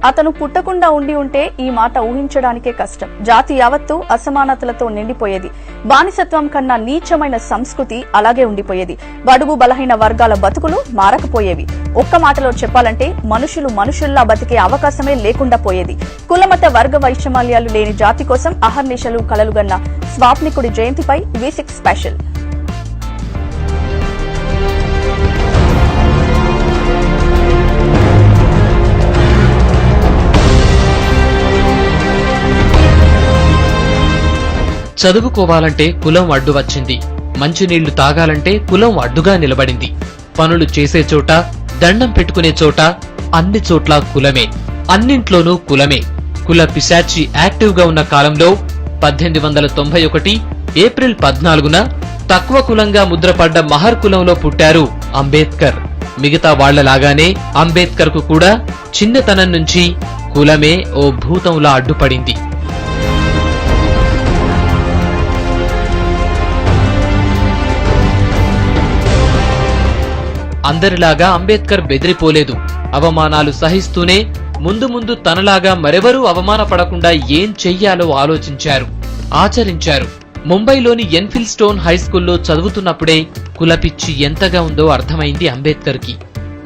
అతను పుట్టకుండా ఉంటే ఈ మాట ఊహించడానికే కష్టం. జాతి యావత్తు అసమానతలతో నిండిపోయేది. బానిసత్వం కన్నా నీచమైన సంస్కృతి అలాగే ఉండిపోయేది. బడుగు బలహీన వర్గాల బతుకులు మారకపోయేవి. ఒక్క మాటలో చెప్పాలంటే మనుషులు మనుషుల్లా బతికే అవకాశమే లేకుండా పోయేది. కులమత వర్గ వైషమ్యాలు లేని జాతి కోసం అహర్నిశలు కలలుగన్న స్వాప్నికుడి జయంతిపై V6 స్పెషల్. చదువుకోవాలంటే కులం అడ్డు వచ్చింది. మంచినీళ్లు తాగాలంటే కులం అడ్డుగా నిలబడింది. పనులు చేసే చోట, దండం పెట్టుకునే చోట, అన్ని చోట్ల కులమే. అన్నింట్లోనూ కులమే. కుల పిశాచి యాక్టివ్ గా ఉన్న కాలంలో 1891 ఏప్రిల్ 14న తక్కువ కులంగా ముద్రపడ్డ మహర్ కులంలో పుట్టారు అంబేద్కర్. మిగతా వాళ్లలాగానే అంబేద్కర్ కు కూడా చిన్నతనం నుంచి కులమే ఓ భూతంలా అడ్డుపడింది. అందరిలాగా అంబేద్కర్ బెదిరిపోలేదు. అవమానాలు సహిస్తూనే ముందు ముందు తనలాగా మరెవరూ అవమానపడకుండా ఏం చెయ్యాలో ఆలోచించారు, ఆచరించారు. ముంబైలోని ఎన్ఫిల్ స్టోన్ హైస్కూల్లో చదువుతున్నప్పుడే కులపిచ్చి ఎంతగా ఉందో అర్థమైంది అంబేద్కర్ కి.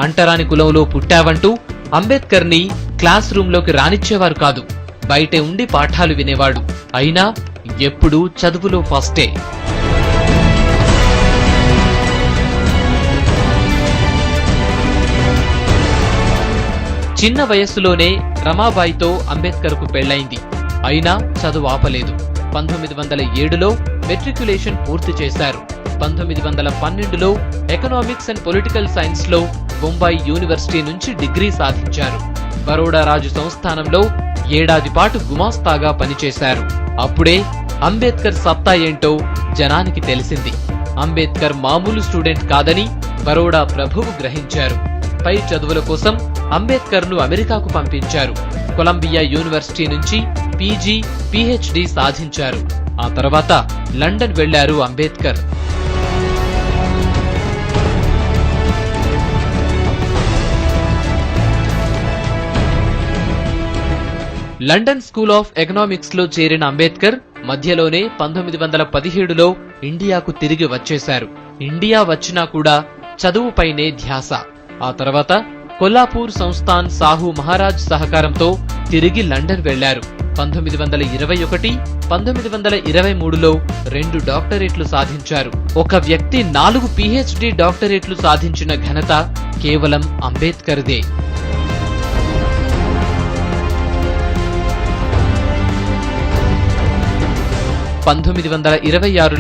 అంటరాని కులంలో పుట్టావంటూ అంబేద్కర్ ని క్లాస్ రూంలోకి రానిచ్చేవారు కాదు. బయటే ఉండి పాఠాలు వినేవాడు. అయినా ఎప్పుడూ చదువులో ఫస్టే. చిన్న వయస్సులోనే రమాబాయితో అంబేద్కర్ కు పెళ్లైంది. అయినా చదువు ఆపలేదు. 1907లో మెట్రిక్యులేషన్ పూర్తి చేశారు. 1912లో ఎకనామిక్స్ అండ్ పొలిటికల్ సైన్స్ లో బొంబాయి యూనివర్సిటీ నుంచి డిగ్రీ సాధించారు. బరోడా రాజు సంస్థానంలో ఏడాది పాటు గుమాస్తాగా పనిచేశారు. అప్పుడే అంబేద్కర్ సత్తా ఏంటో జనానికి తెలిసింది. అంబేద్కర్ మామూలు స్టూడెంట్ కాదని బరోడా ప్రభువు గ్రహించారు. పై చదువుల కోసం అంబేద్కర్ ను అమెరికాకు పంపించారు. కొలంబియా యూనివర్సిటీ నుంచి పీజీ, పీహెచ్డీ సాధించారు. ఆ తర్వాత లండన్ వెళ్లారు Ambedkar. London school of economics లో చేరిన అంబేద్కర్ మధ్యలోనే 1917లో ఇండియాకు తిరిగి వచ్చేశారు. ఇండియా వచ్చినా కూడా చదువుపైనే ధ్యాస. ఆ తర్వాత కొల్లాపూర్ సంస్థాన్ సాహు మహారాజ్ సహకారంతో తిరిగి లండన్ వెళ్లారు. 1921, 1923లో 2 డాక్టరేట్లు సాధించారు. ఒక వ్యక్తి 4 పీహెచ్డీ డాక్టరేట్లు సాధించిన ఘనత కేవలం అంబేద్కర్దే.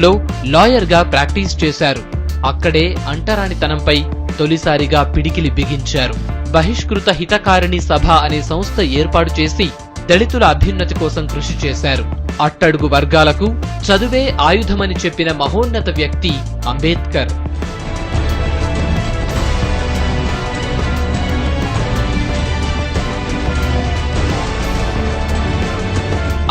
లో లాయర్ గా ప్రాక్టీస్ చేశారు. అక్కడే అంటరానితనంపై తొలిసారిగా పిడికిలి బిగించారు. బహిష్కృత హితకారిణి సభ అనే సంస్థ ఏర్పాటు చేసి దళితుల అభ్యున్నతి కోసం కృషి చేశారు. అట్టడుగు వర్గాలకు చదువే ఆయుధమని చెప్పిన మహోన్నత వ్యక్తి అంబేద్కర్.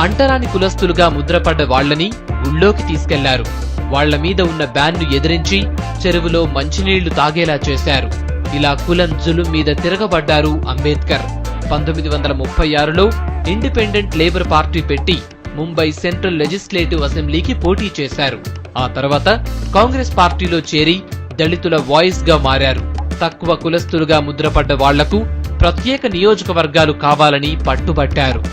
అంటరాని కులస్తులుగా ముద్రపడ్డ వాళ్లని ఊళ్ళోకి తీసుకెళ్లారు. వాళ్ల మీద ఉన్న బ్యాన్ను ఎదిరించి చెరువులో మంచినీళ్లు తాగేలా చేశారు. ఇలా కులం జులుం మీద తిరగబడ్డారు అంబేద్కర్. 1936లో ఇండిపెండెంట్ లేబర్ పార్టీ పెట్టి ముంబై సెంట్రల్ లెజిస్లేటివ్ అసెంబ్లీకి పోటీ చేశారు. ఆ తర్వాత కాంగ్రెస్ పార్టీలో చేరి దళితుల వాయిస్ గా మారారు. తక్కువ కులస్తులుగా ముద్రపడ్డ వాళ్లకు ప్రత్యేక నియోజకవర్గాలు కావాలని పట్టుబట్టారు.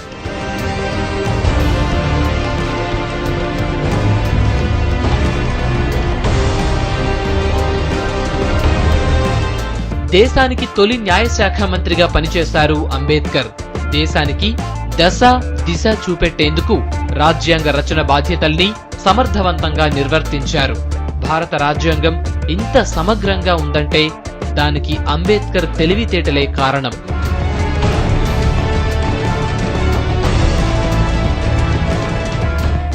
దేశానికి తొలి న్యాయశాఖ మంత్రిగా పనిచేశారు అంబేద్కర్. దేశానికి దశ దిశ చూపెట్టేందుకు రాజ్యాంగ రచన బాధ్యతల్ని సమర్థవంతంగా నిర్వర్తించారు. భారత రాజ్యాంగం ఇంత సమగ్రంగా ఉందంటే దానికి అంబేద్కర్ తెలివితేటలే కారణం.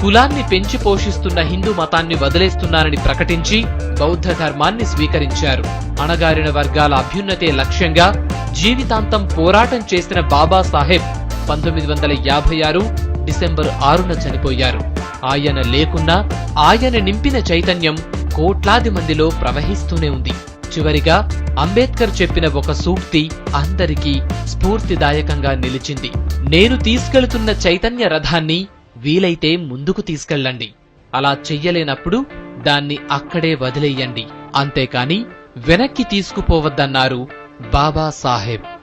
కులాన్ని పెంచి పోషిస్తున్న హిందూ మతాన్ని వదిలేస్తున్నారని ప్రకటించి బౌద్ధ ధర్మాన్ని స్వీకరించారు. అణగారిన వర్గాల అభ్యున్నతే లక్ష్యంగా జీవితాంతం పోరాటం చేసిన బాబాసాహెబ్ 1956 డిసెంబర్ 6న చనిపోయారు. ఆయన లేకున్నా ఆయన నింపిన చైతన్యం కోట్లాది మందిలో ప్రవహిస్తూనే ఉంది. చివరిగా అంబేద్కర్ చెప్పిన ఒక సూక్తి అందరికీ స్ఫూర్తిదాయకంగా నిలిచింది. నేను తీసుకెళ్తున్న చైతన్య రథాన్ని వీలైతే ముందుకు తీసుకెళ్ళండి. అలా చెయ్యలేనప్పుడు దాన్ని అక్కడే వదిలేయండి. అంతేకాని వెనక్కి తీసుకుపోవద్దన్నారు బాబాసాహెబ్.